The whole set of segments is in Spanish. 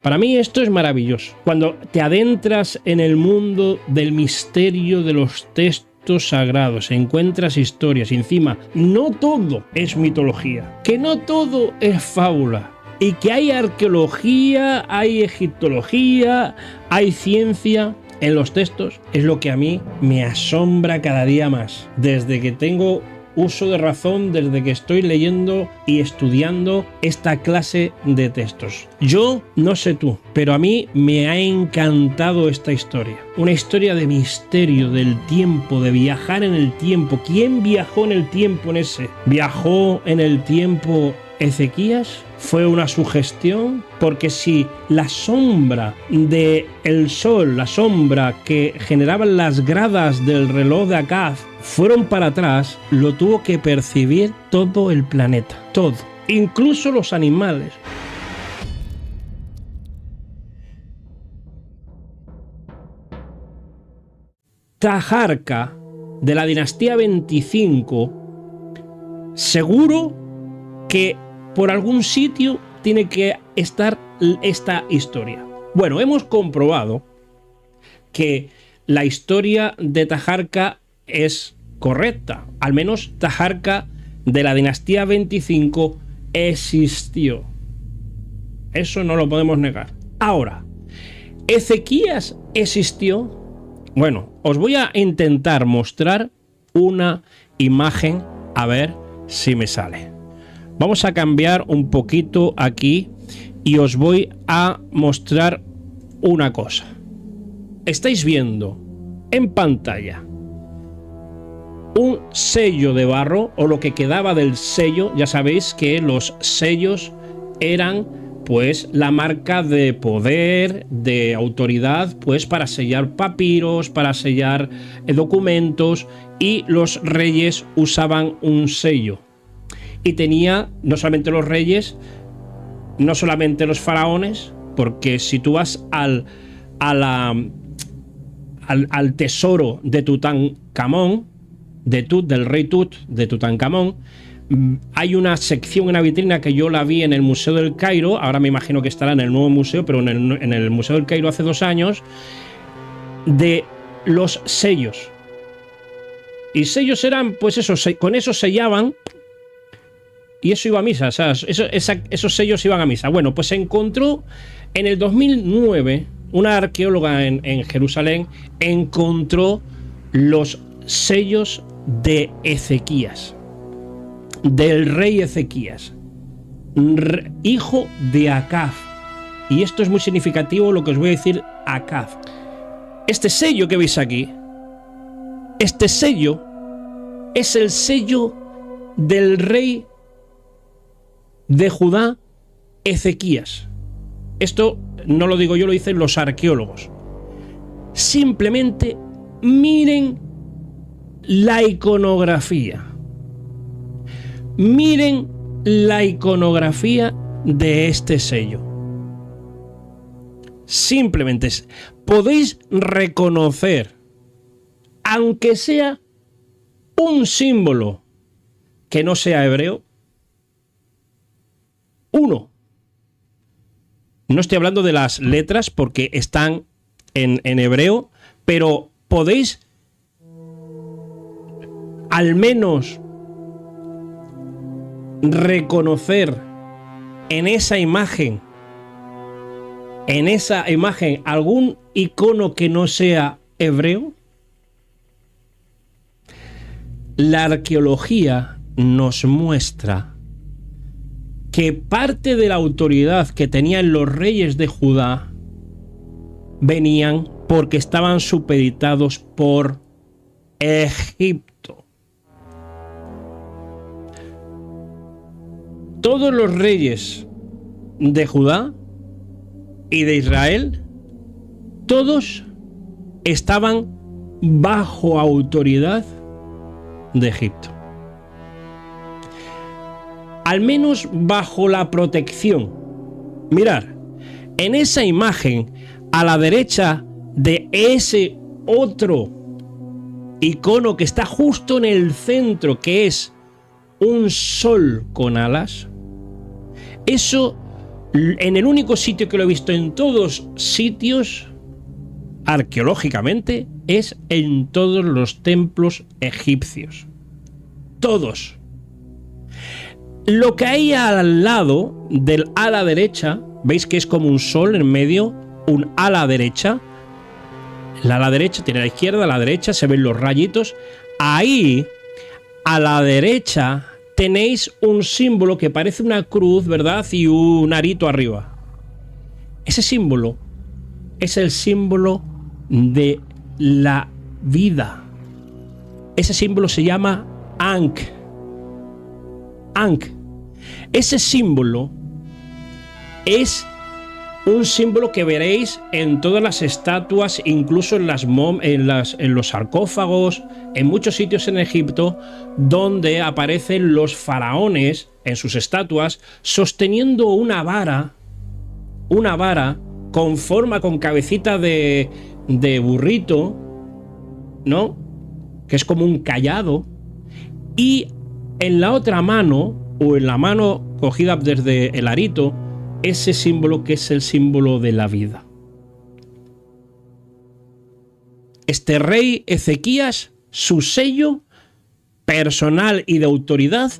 Para mí esto es maravilloso. Cuando te adentras en el mundo del misterio de los textos sagrados, encuentras historias. Encima, no todo es mitología, que no todo es fábula. Y que hay arqueología, hay egiptología, hay ciencia en los textos, es lo que a mí me asombra cada día más. Desde que tengo uso de razón, desde que estoy leyendo y estudiando esta clase de textos. Yo no sé tú, pero a mí me ha encantado esta historia. Una historia de misterio, del tiempo, de viajar en el tiempo. ¿Quién viajó en el tiempo en ese? ¿Viajó en el tiempo Ezequías? ¿Fue una sugestión? Porque si la sombra del sol, la sombra que generaban las gradas del reloj de Acaz fueron para atrás, lo tuvo que percibir todo el planeta, todo, incluso los animales. Taharka, de la dinastía 25, seguro que por algún sitio tiene que estar esta historia. Bueno, hemos comprobado que la historia de Taharka es correcta. Al menos Taharka de la dinastía 25 existió. Eso no lo podemos negar. Ahora, ¿Ezequías existió? Bueno, os voy a intentar mostrar una imagen a ver si me sale. Vamos a cambiar un poquito aquí y os voy a mostrar una cosa. Estáis viendo en pantalla un sello de barro, o lo que quedaba del sello. Ya sabéis que los sellos eran pues la marca de poder, de autoridad, pues para sellar papiros, para sellar documentos, y los reyes usaban un sello. Y tenía no solamente los reyes, no solamente los faraones, porque si tú vas al tesoro de Tutankamón, del rey Tut, de Tutankamón, hay una sección, una vitrina que yo la vi en el Museo del Cairo. Ahora me imagino que estará en el nuevo museo, pero en el Museo del Cairo hace 2 años, de los sellos. Y sellos eran, pues eso, con eso sellaban. Y eso iba a misa, o sea, esos sellos iban a misa. Bueno, pues se encontró en el 2009, una arqueóloga en Jerusalén encontró los sellos de Ezequías, del rey Ezequías, hijo de Acaz. Y esto es muy significativo lo que os voy a decir, Acaz. Este sello que veis aquí, este sello es el sello del rey de Judá, Ezequías. Esto no lo digo yo, lo dicen los arqueólogos. Simplemente miren la iconografía. Miren la iconografía de este sello. Simplemente podéis reconocer, aunque sea un símbolo que no sea hebreo, uno. No estoy hablando de las letras porque están en hebreo, pero podéis al menos reconocer en esa imagen algún icono que no sea hebreo. La arqueología nos muestra que parte de la autoridad que tenían los reyes de Judá venían porque estaban supeditados por Egipto. Todos los reyes de Judá y de Israel, todos estaban bajo autoridad de Egipto. Al menos bajo la protección. Mirad, en esa imagen, a la derecha de ese otro icono que está justo en el centro, que es un sol con alas, eso En el único sitio que lo he visto en todos sitios, arqueológicamente, es en todos los templos egipcios. Todos. Lo que hay al lado del ala derecha, veis que es como un sol en medio, un ala derecha. La ala derecha tiene la izquierda, a la derecha se ven los rayitos. Ahí, a la derecha, tenéis un símbolo que parece una cruz, ¿verdad? Y un arito arriba. Ese símbolo es el símbolo de la vida. Ese símbolo se llama Ankh. Ankh. Ese símbolo es un símbolo que veréis en todas las estatuas, incluso en los sarcófagos, en muchos sitios en Egipto, donde aparecen los faraones en sus estatuas sosteniendo una vara con forma, con cabecita de burrito, ¿no? Que es como un cayado, y en la otra mano, o en la mano cogida desde el arito, ese símbolo que es el símbolo de la vida. Este rey Ezequías, su sello personal y de autoridad,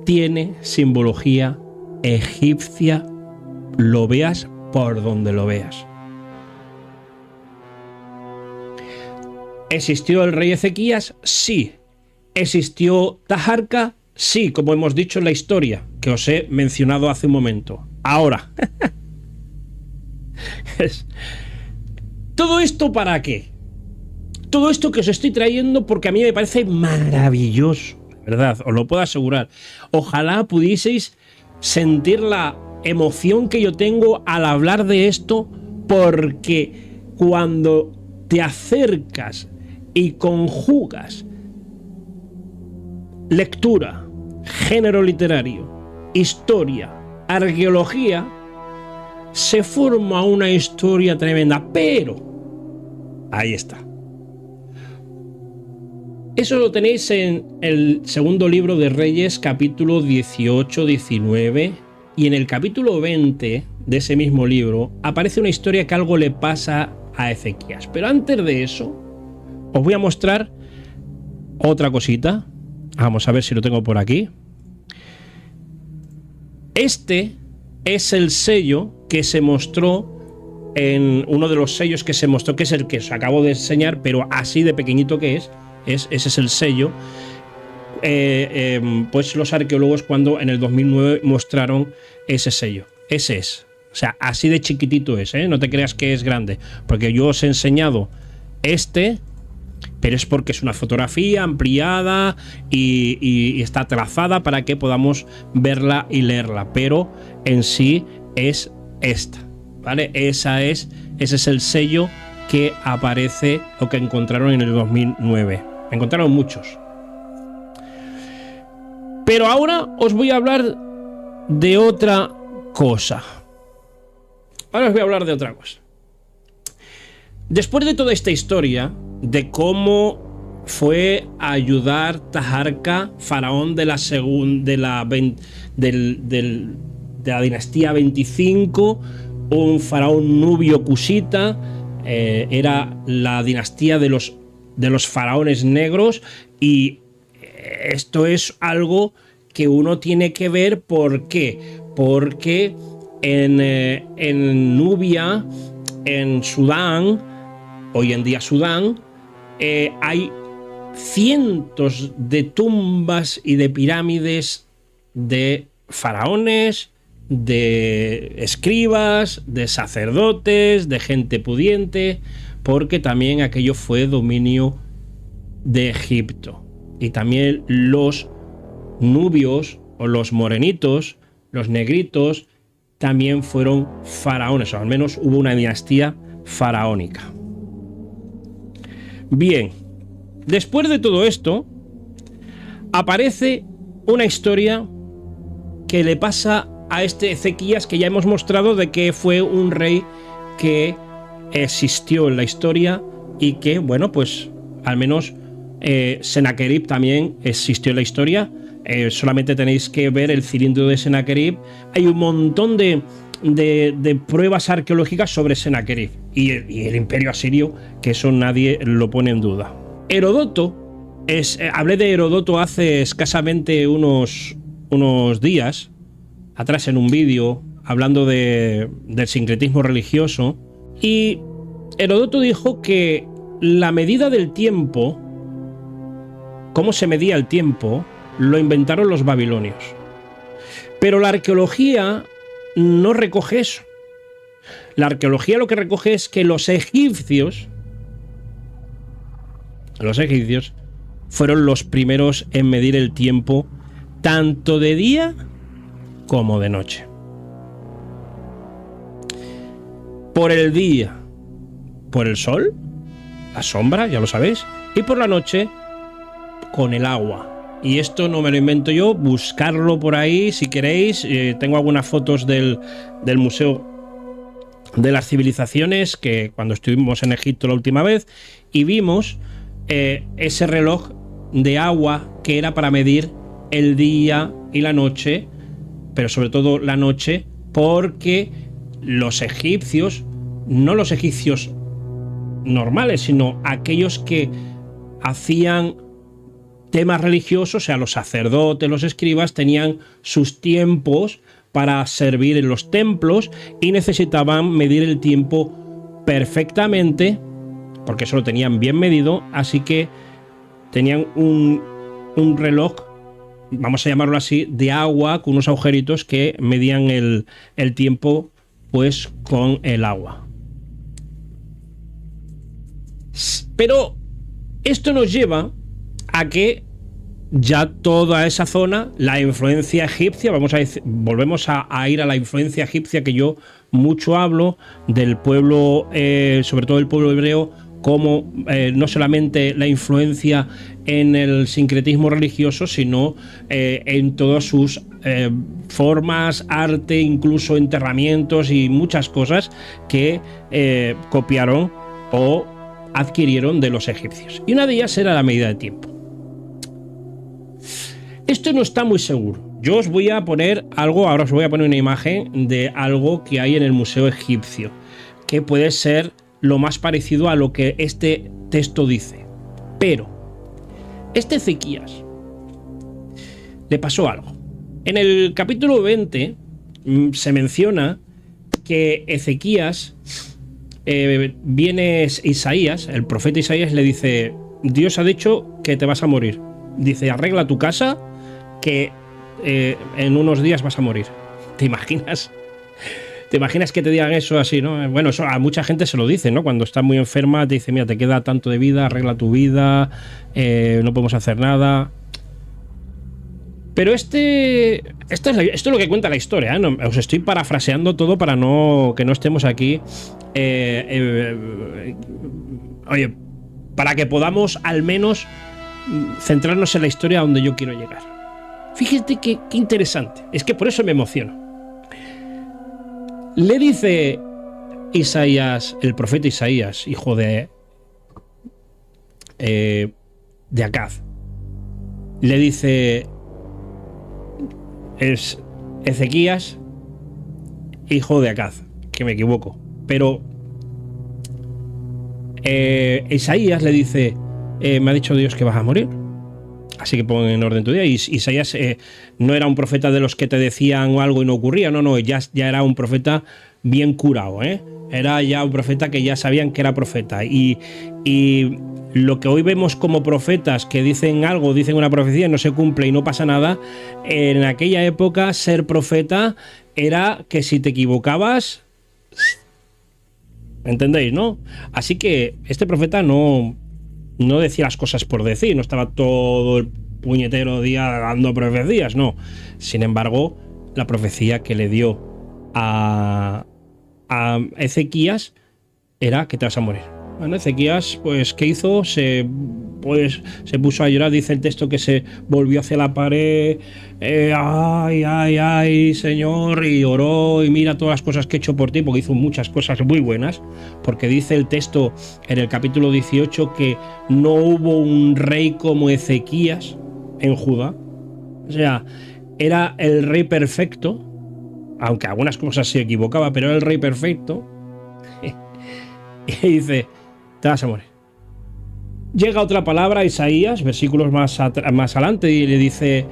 tiene simbología egipcia, lo veas por donde lo veas. ¿Existió el rey Ezequías? Sí. ¿Existió Taharka? Sí, como hemos dicho en la historia que os he mencionado hace un momento. Ahora, ¿todo esto para qué? Todo esto que os estoy trayendo porque a mí me parece maravilloso, ¿verdad? Os lo puedo asegurar. Ojalá pudieseis sentir la emoción que yo tengo al hablar de esto, porque cuando te acercas y conjugas lectura, género literario, historia, arqueología, se forma una historia tremenda, pero ahí está. Eso lo tenéis en el segundo libro de Reyes, capítulo 18-19, y en el capítulo 20 de ese mismo libro aparece una historia que algo le pasa a Ezequías. Pero antes de eso, os voy a mostrar otra cosita. Vamos a ver si lo tengo por aquí. Este es el sello que se mostró en uno de los sellos que se mostró, que es el que os acabo de enseñar, pero así de pequeñito que es. Ese es el sello. Pues los arqueólogos cuando en el 2009 mostraron ese sello. Ese es. O sea, así de chiquitito es, ¿eh? No te creas que es grande. Porque yo os he enseñado este, pero es porque es una fotografía ampliada y está trazada para que podamos verla y leerla. Pero en sí es esta, ¿vale? Ese es el sello que aparece o que encontraron en el 2009. Encontraron muchos. Pero ahora os voy a hablar de otra cosa. Después de toda esta historia de cómo fue a ayudar Taharka, faraón de la dinastía 25, un faraón nubio cusita, era la dinastía de los faraones negros, y esto es algo que uno tiene que ver. ¿Por qué? Porque en Nubia, en Sudán, hoy en día Sudán, hay cientos de tumbas y de pirámides de faraones, de escribas, de sacerdotes, de gente pudiente, porque también aquello fue dominio de Egipto. Y también los nubios o los morenitos, los negritos, también fueron faraones, o al menos hubo una dinastía faraónica. Bien, después de todo esto, aparece una historia que le pasa a este Ezequías, que ya hemos mostrado de que fue un rey que existió en la historia y que, bueno, pues al menos Sennacherib también existió en la historia. Solamente tenéis que ver el cilindro de Sennacherib. Hay un montón de de pruebas arqueológicas sobre Sennacherib y el imperio asirio, que eso nadie lo pone en duda. Heródoto, hablé de Heródoto hace escasamente unos días atrás en un vídeo hablando del sincretismo religioso, y Heródoto dijo que la medida del tiempo, cómo se medía el tiempo, lo inventaron los babilonios. Pero la arqueología no recoge eso. La arqueología lo que recoge es que los egipcios fueron los primeros en medir el tiempo tanto de día como de noche. Por el día, por el sol, la sombra, ya lo sabéis, y por la noche, con el agua. Y esto no me lo invento yo, buscarlo por ahí si queréis. Tengo algunas fotos del Museo de las Civilizaciones, que cuando estuvimos en Egipto la última vez, y vimos ese reloj de agua que era para medir el día y la noche, pero sobre todo la noche, porque los egipcios, no los egipcios normales, sino aquellos que hacían temas religiosos, o sea, los sacerdotes, los escribas, tenían sus tiempos para servir en los templos y necesitaban medir el tiempo perfectamente, porque eso lo tenían bien medido, así que tenían un reloj, vamos a llamarlo así, de agua, con unos agujeritos que medían el tiempo pues con el agua. Pero esto nos lleva a que ya toda esa zona, la influencia egipcia, volvemos a ir a la influencia egipcia, que yo mucho hablo del pueblo, sobre todo el pueblo hebreo, como no solamente la influencia en el sincretismo religioso, sino en todas sus formas, arte, incluso enterramientos y muchas cosas que copiaron o adquirieron de los egipcios. Y una de ellas era la medida de tiempo. Esto no está muy seguro. Yo os voy a poner algo, ahora os voy a poner una imagen de algo que hay en el Museo Egipcio, que puede ser lo más parecido a lo que este texto dice. Pero este Ezequías le pasó algo. En el capítulo 20 se menciona que Ezequías, viene Isaías, el profeta Isaías, le dice: Dios ha dicho que te vas a morir. Dice: arregla tu casa, que en unos días vas a morir. ¿Te imaginas? ¿Te imaginas que te digan eso así, no? Bueno, eso a mucha gente se lo dice, ¿no? Cuando está muy enferma te dice: mira, te queda tanto de vida, arregla tu vida, no podemos hacer nada. Pero esto es lo que cuenta la historia, ¿eh? No, os estoy parafraseando todo para que no estemos aquí. Oye, para que podamos al menos centrarnos en la historia donde yo quiero llegar. Fíjate qué interesante. Es que por eso me emociono. Le dice Isaías, el profeta Isaías, hijo de Acaz, le dice: es Ezequías, hijo de Acaz, que me equivoco, pero Isaías le dice: me ha dicho Dios que vas a morir, así que pon en orden tu día. Y Isaías no era un profeta de los que te decían algo y no ocurría, no, ya era un profeta bien curado, era ya un profeta que ya sabían que era profeta. Y lo que hoy vemos como profetas que dicen algo, dicen una profecía, no se cumple y no pasa nada, en aquella época ser profeta era que si te equivocabas, ¿entendéis, no? Así que este profeta no decía las cosas por decir, no estaba todo el puñetero día dando profecías, no. Sin embargo, la profecía que le dio a Ezequías era que te vas a morir. Bueno, Ezequías, pues, ¿qué hizo? Se puso a llorar, dice el texto que se volvió hacia la pared, ay, Señor, y oró, y mira todas las cosas que he hecho por ti, porque hizo muchas cosas muy buenas, porque dice el texto en el capítulo 18 que no hubo un rey como Ezequías en Judá. O sea, era el rey perfecto, aunque algunas cosas se equivocaba, pero era el rey perfecto. Y dice, te vas a morir. Llega otra palabra a Isaías, versículos más adelante, y le dice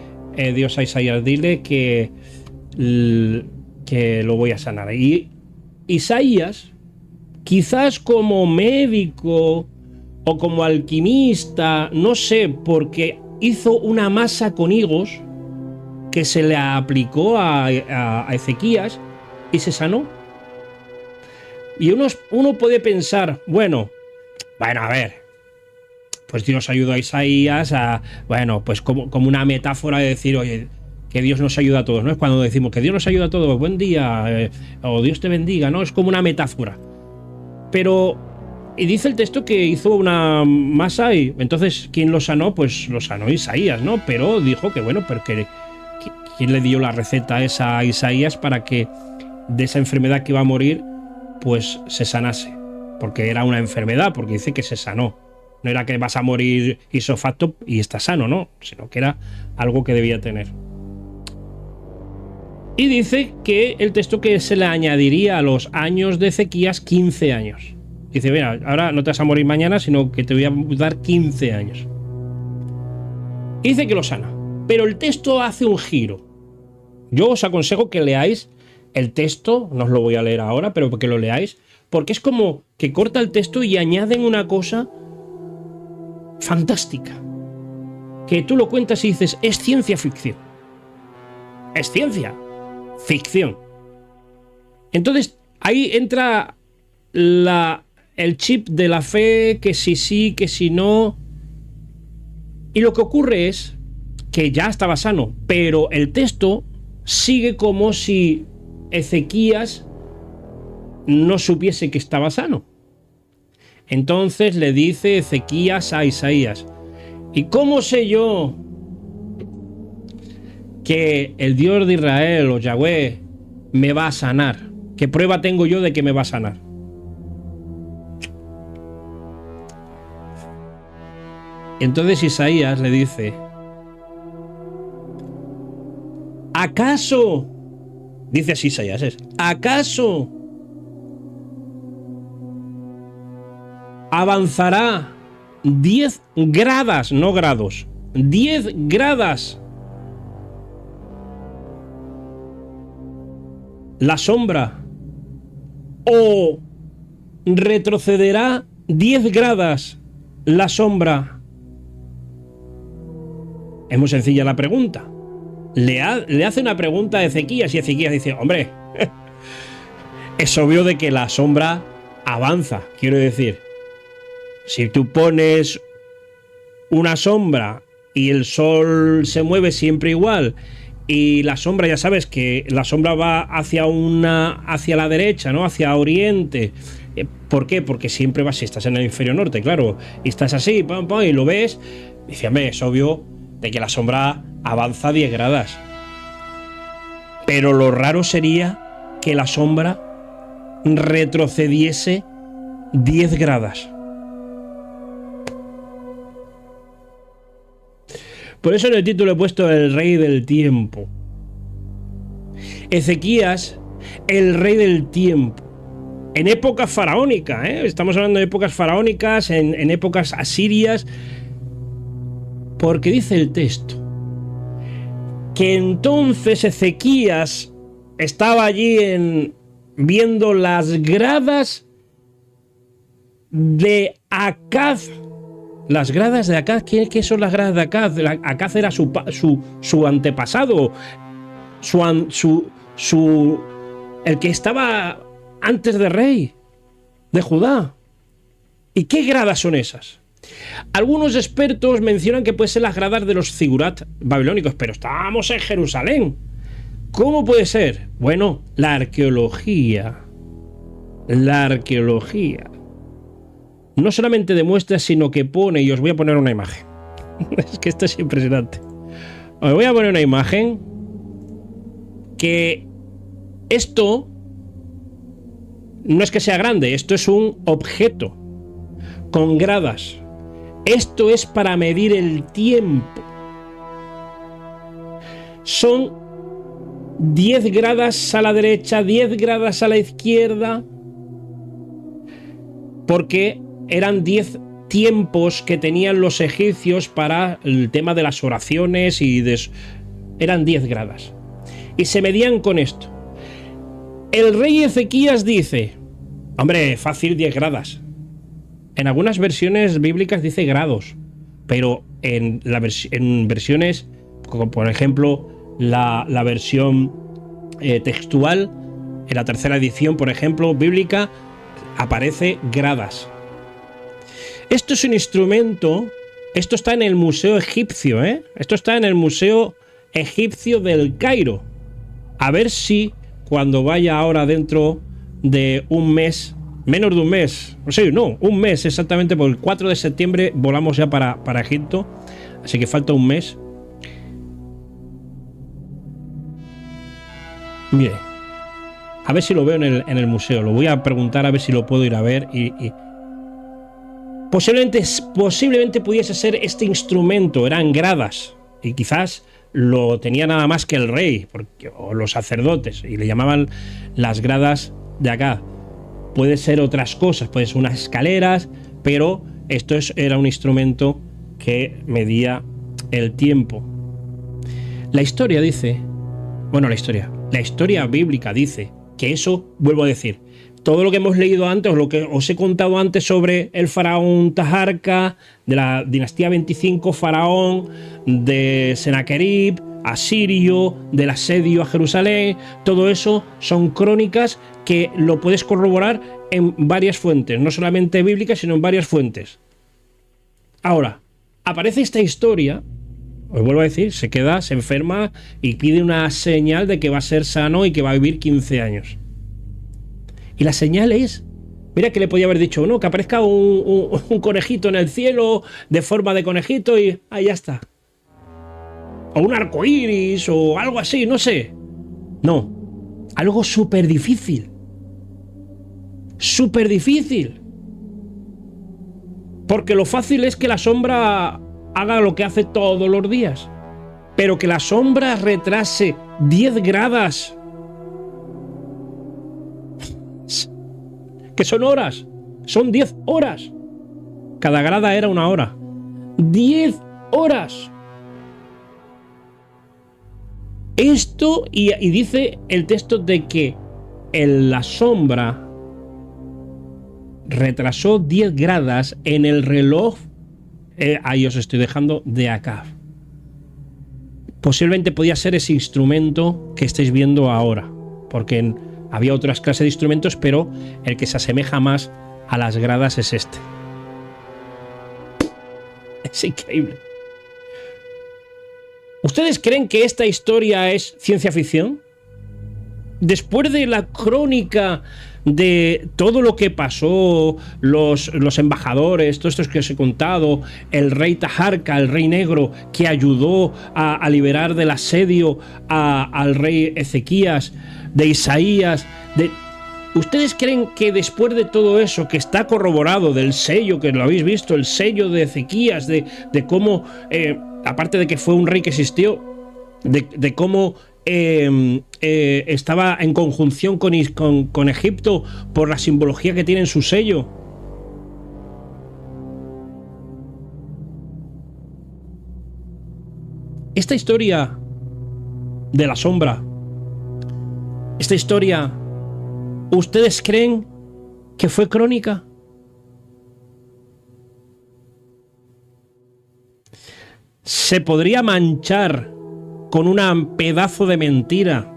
Dios a Isaías, dile que lo voy a sanar. Y Isaías, quizás como médico o como alquimista, no sé, porque hizo una masa con higos que se le aplicó a Ezequías y se sanó. Y uno puede pensar, bueno, a ver, pues Dios ayudó a Isaías pues como una metáfora de decir, oye, que Dios nos ayuda a todos, ¿no? Es cuando decimos que Dios nos ayuda a todos, buen día, o Dios te bendiga, ¿no? Es como una metáfora. Pero, y dice el texto que hizo una masa y entonces, ¿quién lo sanó? Pues lo sanó Isaías, ¿no? Pero dijo que, bueno, pero ¿quién le dio la receta esa a Isaías para que de esa enfermedad que iba a morir, pues se sanase? Porque era una enfermedad, porque dice que se sanó. No era que vas a morir ipso facto y estás sano, no, sino que era algo que debía tener. Y dice que el texto que se le añadiría a los años de Ezequías 15 años. Dice, mira, ahora no te vas a morir mañana, sino que te voy a dar 15 años. Y dice que lo sana. Pero el texto hace un giro. Yo os aconsejo que leáis el texto, no os lo voy a leer ahora, pero que lo leáis, porque es como que corta el texto y añaden una cosa fantástica, que tú lo cuentas y dices, es ciencia ficción. Es ciencia ficción. Entonces ahí entra el chip de la fe, que si sí, que si no. Y lo que ocurre es que ya estaba sano, pero el texto sigue como si Ezequías no supiese que estaba sano. Entonces le dice Ezequías a Isaías, ¿y cómo sé yo que el Dios de Israel o Yahweh me va a sanar? ¿Qué prueba tengo yo de que me va a sanar? Entonces Isaías le dice, ¿acaso? Dice así Isaías, ¿acaso avanzará 10 gradas, no grados, 10 gradas la sombra, o retrocederá 10 grados la sombra? Es muy sencilla la pregunta. Le hace una pregunta a Ezequías y Ezequías dice, hombre, es obvio de que la sombra avanza. Quiero decir, si tú pones una sombra y el sol se mueve siempre igual, y la sombra, ya sabes que la sombra va hacia la derecha, ¿no? Hacia oriente. ¿Por qué? Porque siempre vas, si estás en el hemisferio norte, claro, y estás así, pam, pam, y lo ves, dice, hombre, es obvio de que la sombra avanza 10 grados. Pero lo raro sería que la sombra retrocediese 10 grados. Por eso en el título he puesto el rey del tiempo. Ezequías, el rey del tiempo. En época faraónica, estamos hablando de épocas faraónicas, en épocas asirias. Porque dice el texto que entonces Ezequías estaba allí viendo las gradas de Acaz. Las gradas de Acaz, ¿qué son las gradas de Acaz? Acaz era su antepasado, el que estaba antes de rey de Judá. ¿Y qué gradas son esas? Algunos expertos mencionan que pueden ser las gradas de los zigurat babilónicos, pero estábamos en Jerusalén. ¿Cómo puede ser? Bueno, la arqueología no solamente demuestra, sino que pone, y os voy a poner una imagen. Es que esto es impresionante. Os voy a poner una imagen que esto no es que sea grande, esto es un objeto con gradas. Esto es para medir el tiempo. Son 10 gradas a la derecha, 10 gradas a la izquierda, porque eran 10 tiempos que tenían los egipcios para el tema de las oraciones eran 10 gradas. Y se medían con esto. El rey Ezequías dice, hombre, fácil 10 gradas. En algunas versiones bíblicas dice grados, pero en versiones, como por ejemplo la versión textual, en la tercera edición, por ejemplo, bíblica, aparece gradas. Esto es un instrumento, esto está en el Museo Egipcio, esto está en el Museo Egipcio del Cairo. A ver si cuando vaya ahora dentro de un mes, menos de un mes, un mes exactamente, porque el 4 de septiembre volamos ya para Egipto, así que falta un mes. Mire, a ver si lo veo en el museo, lo voy a preguntar a ver si lo puedo ir a ver y posiblemente pudiese ser este instrumento, eran gradas, y quizás lo tenía nada más que el rey o los sacerdotes, y le llamaban las gradas de acá. Puede ser otras cosas, puede ser unas escaleras, pero era un instrumento que medía el tiempo. La historia bíblica dice que eso, vuelvo a decir, todo lo que hemos leído antes, o lo que os he contado antes sobre el faraón Taharka, de la dinastía 25, faraón, de Sennacherib, asirio, del asedio a Jerusalén, todo eso son crónicas que lo puedes corroborar en varias fuentes, no solamente bíblicas, sino en varias fuentes. Ahora, aparece esta historia, os vuelvo a decir, se enferma y pide una señal de que va a ser sano y que va a vivir 15 años. Y la señal es, mira que le podía haber dicho, no, que aparezca un conejito en el cielo de forma de conejito y ahí ya está. O un arco iris o algo así, no sé. No, algo súper difícil. Súper difícil. Porque lo fácil es que la sombra haga lo que hace todos los días. Pero que la sombra retrase 10 gradas. Que son horas, son 10 horas. Cada grada era una hora. 10 horas. Esto, y dice el texto de que la sombra retrasó 10 gradas en el reloj, ahí os estoy dejando, de Acab. Posiblemente podía ser ese instrumento que estáis viendo ahora, porque había otras clases de instrumentos, pero el que se asemeja más a las gradas es este. Es increíble. ¿Ustedes creen que esta historia es ciencia ficción? Después de la crónica de todo lo que pasó, los embajadores, todos estos que os he contado, el rey Taharka, el rey negro, que ayudó a liberar del asedio al rey Ezequías, de Isaías, ¿ustedes creen que después de todo eso, que está corroborado del sello, que lo habéis visto, el sello de Ezequías, de cómo, aparte de que fue un rey que existió, de cómo estaba en conjunción con Egipto por la simbología que tiene en su sello? Esta historia de la sombra, esta historia, ¿ustedes creen que fue crónica? ¿Se podría manchar con un pedazo de mentira?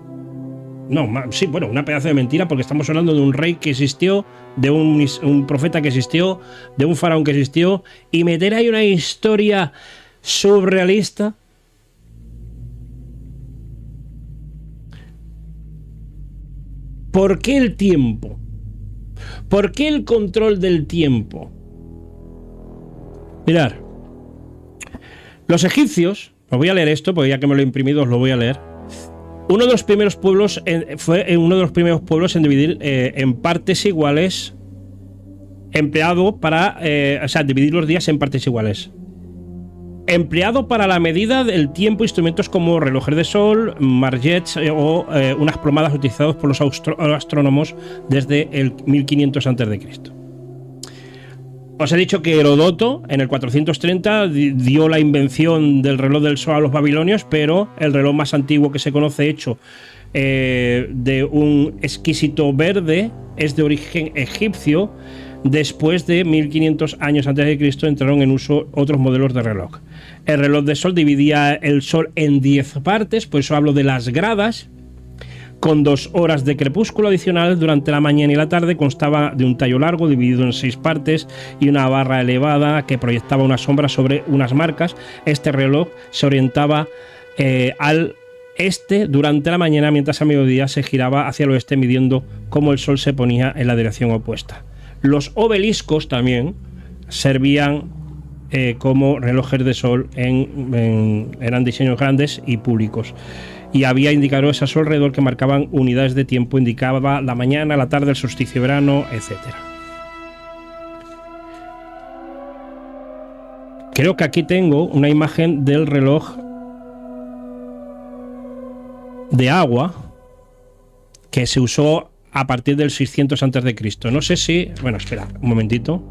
No, sí, bueno, una pedazo de mentira, porque estamos hablando de un rey que existió, de un profeta que existió, de un faraón que existió, y meter ahí una historia surrealista. ¿Por qué el tiempo? ¿Por qué el control del tiempo? Mirad, los egipcios, os voy a leer esto, porque ya que me lo he imprimido os lo voy a leer. Uno de los primeros pueblos fue uno de los primeros pueblos en dividir en partes iguales, empleado para, dividir los días en partes iguales. Empleado para la medida del tiempo, instrumentos como relojes de sol, margets o unas plomadas utilizados por los astrónomos desde el 1500 a.C. Os he dicho que Heródoto en el 430 dio la invención del reloj del sol a los babilonios, pero el reloj más antiguo que se conoce hecho de un exquisito verde es de origen egipcio. Después de 1500 años antes de Cristo entraron en uso otros modelos de reloj. El reloj de sol dividía el sol en 10 partes, por eso hablo de las gradas, con 2 horas de crepúsculo adicional durante la mañana y la tarde. Constaba de un tallo largo dividido en 6 partes y una barra elevada que proyectaba una sombra sobre unas marcas. Este reloj se orientaba al este durante la mañana, mientras a mediodía se giraba hacia el oeste, midiendo cómo el sol se ponía en la dirección opuesta. Los obeliscos también servían como relojes de sol, eran diseños grandes y públicos. Y había indicadores a su alrededor que marcaban unidades de tiempo, indicaba la mañana, la tarde, el solsticio de verano, etc. Creo que aquí tengo una imagen del reloj de agua que se usó a partir del 600 a.C. No sé si... Bueno, espera un momentito,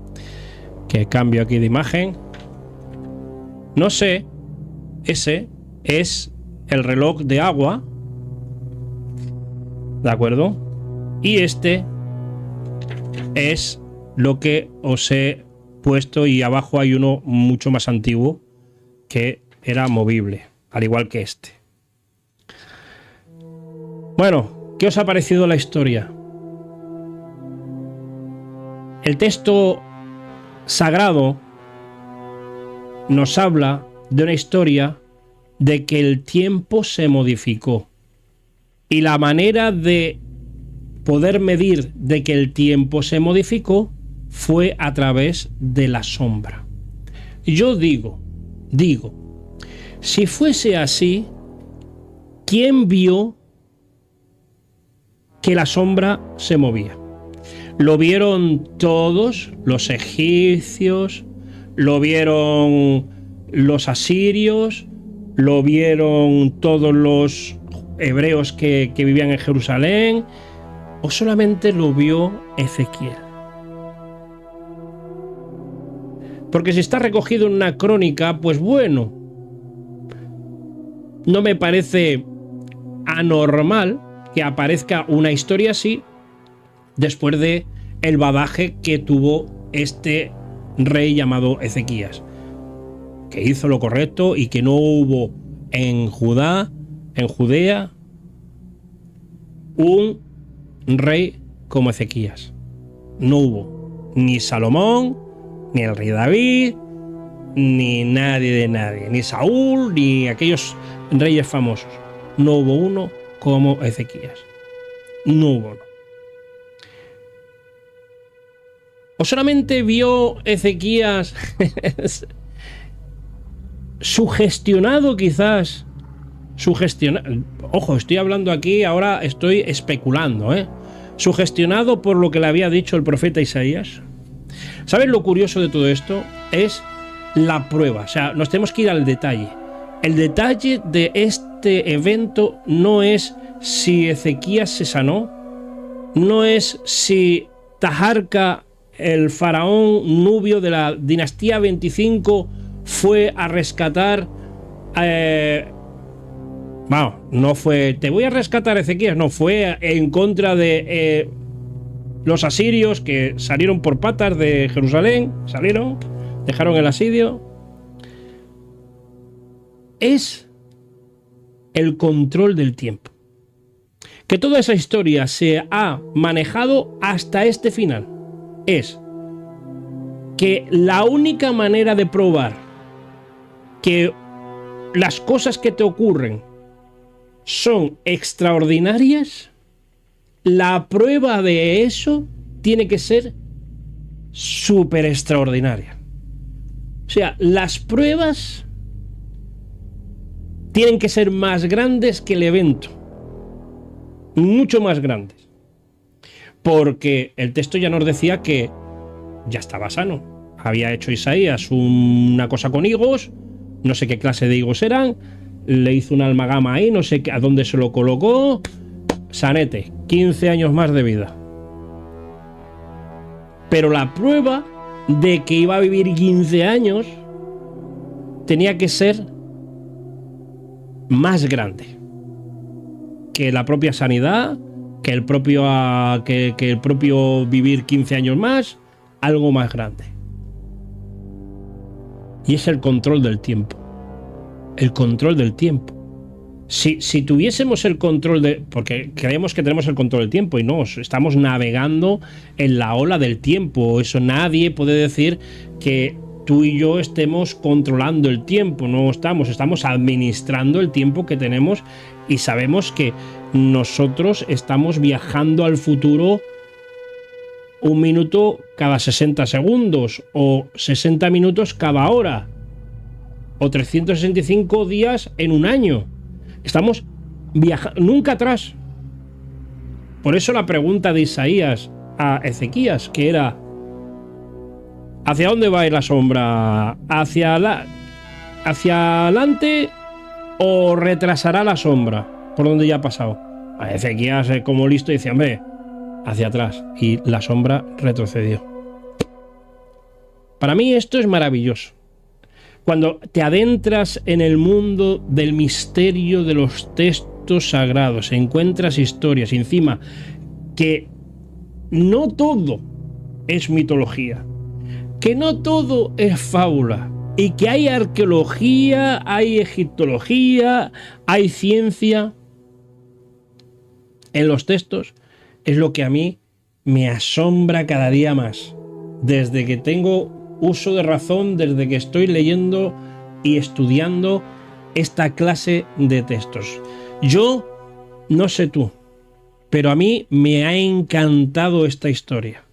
que cambio aquí de imagen. No sé, ese es el reloj de agua, ¿de acuerdo? Y este es lo que os he puesto, y abajo hay uno mucho más antiguo que era movible, al igual que este. Bueno, ¿qué os ha parecido la historia? El texto sagrado nos habla de una historia de que el tiempo se modificó, y la manera de poder medir de que el tiempo se modificó fue a través de la sombra. Yo digo, si fuese así, ¿quién vio que la sombra se movía? Lo vieron todos los egipcios, lo vieron los asirios, lo vieron todos los hebreos que vivían en Jerusalén, o solamente lo vio Ezequiel. Porque si está recogido en una crónica, pues bueno, no me parece anormal que aparezca una historia así después de el bagaje que tuvo este rey llamado Ezequías, que hizo lo correcto y que no hubo en Judea, un rey como Ezequías. No hubo ni Salomón, ni el rey David, ni nadie de nadie, ni Saúl, ni aquellos reyes famosos. No hubo uno como Ezequías. No hubo uno. ¿O solamente vio Ezequías sugestionado quizás? Ojo, estoy hablando aquí, ahora estoy especulando, sugestionado por lo que le había dicho el profeta Isaías. ¿Sabes lo curioso de todo esto? Es la prueba. O sea, nos tenemos que ir al detalle. El detalle de este evento no es si Ezequías se sanó, no es si Taharka, el faraón nubio de la dinastía 25, fue a rescatar... no fue te voy a rescatar Ezequías, no, fue en contra de los asirios que salieron por patas de Jerusalén, dejaron el asedio. Es el control del tiempo. Que toda esa historia se ha manejado hasta este final. Es que la única manera de probar que las cosas que te ocurren son extraordinarias, la prueba de eso tiene que ser súper extraordinaria. O sea, las pruebas tienen que ser más grandes que el evento, mucho más grandes, porque el texto ya nos decía que ya estaba sano. Había hecho Isaías una cosa con higos no sé qué clase de higos eran, le hizo una amalgama ahí, no sé a dónde se lo colocó, sanete, 15 años más de vida. Pero la prueba de que iba a vivir 15 años tenía que ser más grande que la propia sanidad, que el propio vivir 15 años más, algo más grande. Y es el control del tiempo. El control del tiempo. Si tuviésemos el control porque creemos que tenemos el control del tiempo y no, estamos navegando en la ola del tiempo. Eso nadie puede decir que tú y yo estemos controlando el tiempo. No estamos administrando el tiempo que tenemos y sabemos que nosotros estamos viajando al futuro 1 minuto cada 60 segundos o 60 minutos cada hora o 365 días en un año. Estamos viajando, nunca atrás. Por eso la pregunta de Isaías a Ezequías, que era: ¿hacia dónde va a ir la sombra? ¿Hacia adelante o retrasará la sombra por donde ya ha pasado? A Ezequías, como listo, dice: hombre, hacia atrás. Y la sombra retrocedió. Para mí esto es maravilloso. Cuando te adentras en el mundo del misterio de los textos sagrados, encuentras historias, y encima que no todo es mitología, que no todo es fábula, y que hay arqueología, hay egiptología, hay ciencia en los textos, es lo que a mí me asombra cada día más. Desde que tengo uso de razón, desde que estoy leyendo y estudiando esta clase de textos. Yo no sé tú, pero a mí me ha encantado esta historia.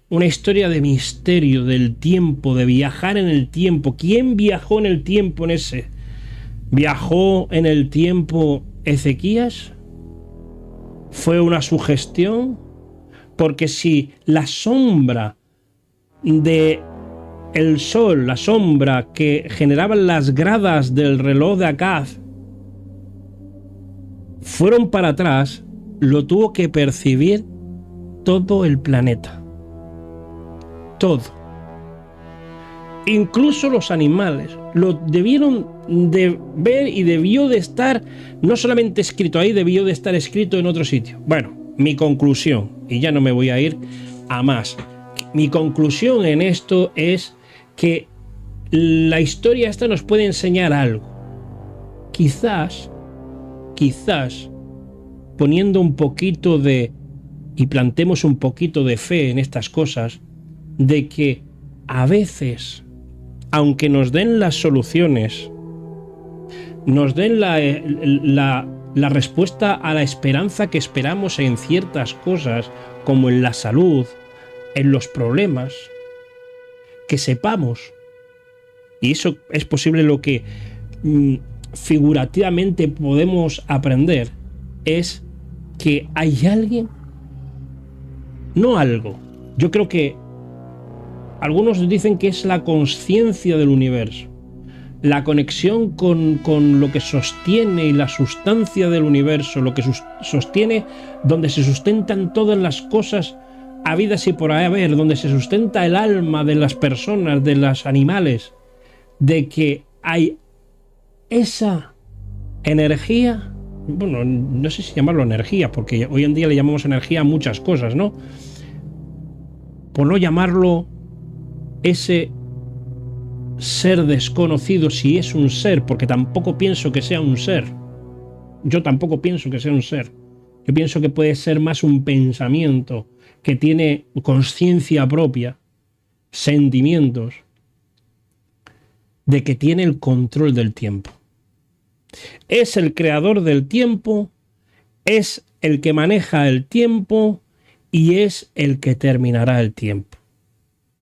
Una historia de misterio, del tiempo, de viajar en el tiempo. ¿Quién viajó en el tiempo en ese? ¿Viajó en el tiempo Ezequías? ¿Fue una sugestión? Porque si la sombra de el sol, la sombra que generaban las gradas del reloj de Acaz, fueron para atrás, lo tuvo que percibir todo el planeta. Todo. Incluso los animales lo debieron de ver y debió de estar no solamente escrito ahí, debió de estar escrito en otro sitio. Bueno, mi conclusión, y ya no me voy a ir a más, mi conclusión en esto es que la historia esta nos puede enseñar algo. Quizás, poniendo un poquito de, y plantemos un poquito de fe en estas cosas, de que a veces, aunque nos den las soluciones, nos den la respuesta a la esperanza que esperamos en ciertas cosas, como en la salud, en los problemas, que sepamos, y eso es posible, lo que figurativamente podemos aprender es que hay alguien, no algo, yo creo que algunos dicen que es la conciencia del universo, la conexión con lo que sostiene y la sustancia del universo, lo que sostiene, donde se sustentan todas las cosas habidas y por haber, donde se sustenta el alma de las personas, de los animales, de que hay esa energía, bueno, no sé si llamarlo energía, porque hoy en día le llamamos energía a muchas cosas, ¿no? Por no llamarlo ese ser desconocido, si es un ser, porque tampoco pienso que sea un ser. Yo tampoco pienso que sea un ser. Yo pienso que puede ser más un pensamiento que tiene conciencia propia, sentimientos, de que tiene el control del tiempo. Es el creador del tiempo, es el que maneja el tiempo y es el que terminará el tiempo.